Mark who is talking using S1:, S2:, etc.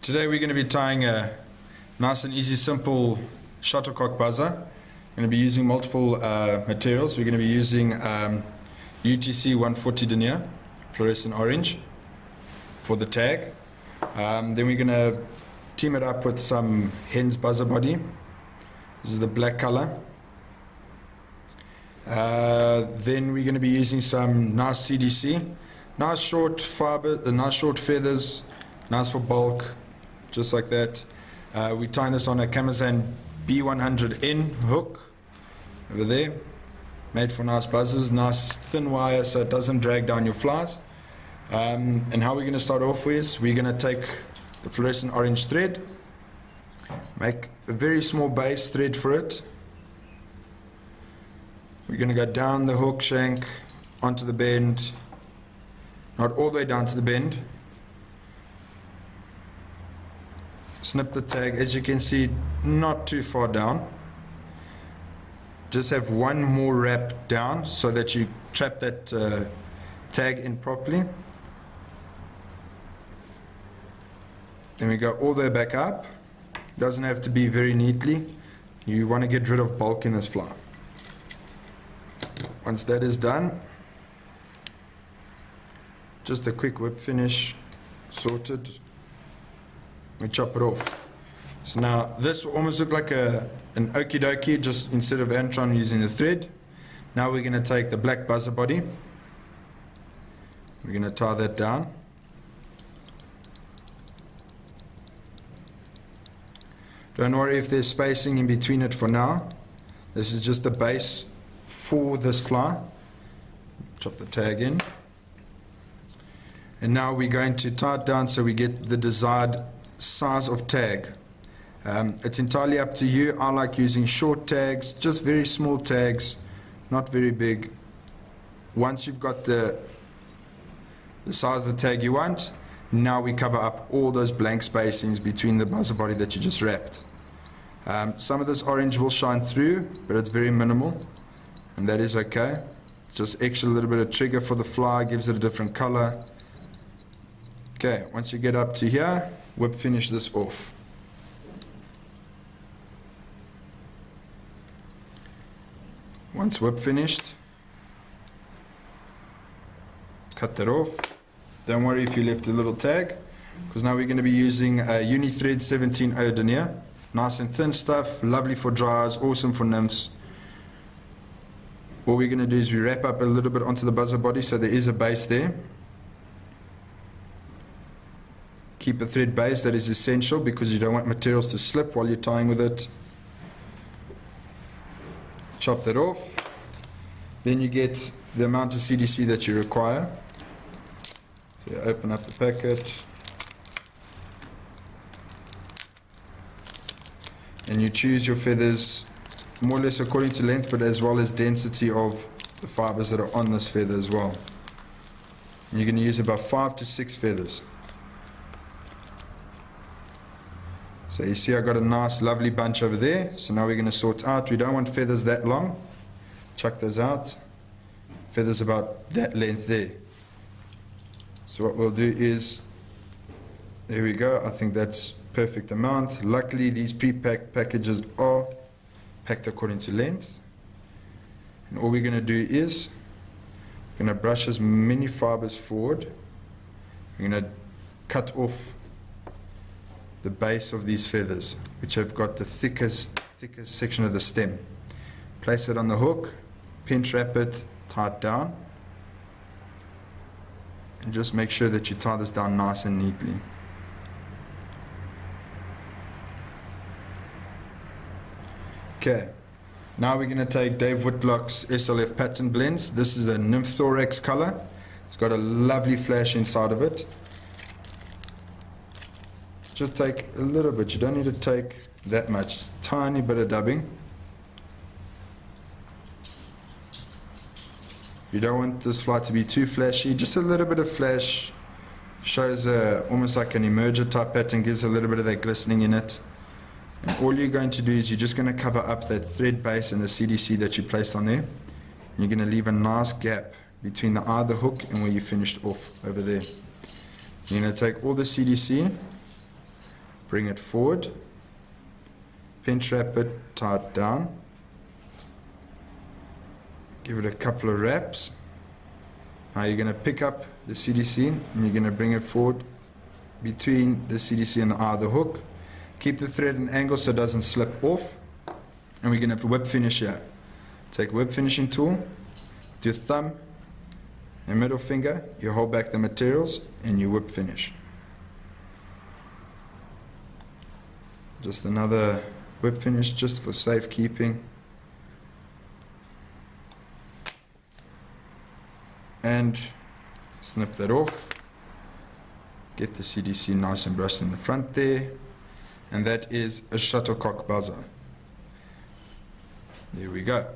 S1: Today we're going to be tying a nice and easy, simple shuttlecock buzzer. We're going to be using multiple materials. We're going to be using UTC 140 denier, fluorescent orange, for the tag. Then we're going to team it up with some hen's buzzer body. This is the black color. Then we're going to be using some nice CDC, nice short fiber, nice short feathers, nice for bulk, just like that. We're tying this on a Camazan B100N hook over there, made for nice buzzers, nice thin wire so it doesn't drag down your flies. And how we're going to start off with, we're going to take the fluorescent orange thread, make a very small base thread for it. We're going to go down the hook shank onto the bend, not all the way down to the bend. Snip the tag, as you can see, not too far down. Just have one more wrap down so that you trap that tag in properly. Then we go all the way back up. Doesn't have to be very neatly. You want to get rid of bulk in this fly. Once that is done, just a quick whip finish, sorted. We chop it off. So now this will almost look like an okie dokie, just instead of antron using the thread. Now we're going to take the black buzzer body. We're going to tie that down. Don't worry if there's spacing in between it for now. This is just the base for this fly. Chop the tag in. And now we're going to tie it down so we get the desired size of tag. It's entirely up to you. I like using short tags, just very small tags, not very big. Once you've got the size of the tag you want, now we cover up all those blank spacings between the buzzer body that you just wrapped. Some of this orange will shine through, but it's very minimal, and that is okay. Just extra little bit of trigger for the fly, gives it a different color. Okay, once you get up to here, whip finish this off. Once whip finished, cut that off. Don't worry if you left a little tag, because now we're going to be using a Unithread 17O denier. Nice and thin stuff, lovely for dryers, awesome for nymphs. What we're going to do is we wrap up a little bit onto the buzzer body so there is a base there. Keep a thread base, that is essential because you don't want materials to slip while you're tying with it. Chop that off. Then you get the amount of CDC that you require. So you open up the packet. And you choose your feathers more or less according to length, but as well as density of the fibers that are on this feather as well. And you're going to use about 5 to 6 feathers. So you see I got a nice lovely bunch over there. So now we're going to sort out. We don't want feathers that long. Chuck those out. Feathers about that length there. So what we'll do is, there we go. I think that's perfect amount. Luckily these pre-packed packages are packed according to length. And all we're going to do is, we're going to brush as many fibers forward. We're going to cut off the base of these feathers, which have got the thickest section of the stem. Place it on the hook, pinch wrap it, tie it down, and just make sure that you tie this down nice and neatly. Okay, now we're going to take Dave Whitlock's SLF pattern blends. This is a nymph thorax color. It's got a lovely flash inside of it. Just take a little bit, you don't need to take that much, tiny bit of dubbing. You don't want this fly to be too flashy, just a little bit of flash shows almost like an emerger type pattern, gives a little bit of that glistening in it. And all you're going to do is you're just going to cover up that thread base and the CDC that you placed on there. And you're going to leave a nice gap between the eye of the hook and where you finished off over there. You're going to take all the CDC, bring it forward, pinch wrap it, tie it down, give it a couple of wraps. Now you're going to pick up the CDC and you're going to bring it forward between the CDC and the eye of the hook. Keep the thread at an angle so it doesn't slip off. And we're going to have a whip finish here. Take a whip finishing tool, with your thumb and middle finger, you hold back the materials and you whip finish. Just another whip finish just for safekeeping. And snip that off. Get the CDC nice and brushed in the front there. And that is a shuttlecock buzzer. There we go.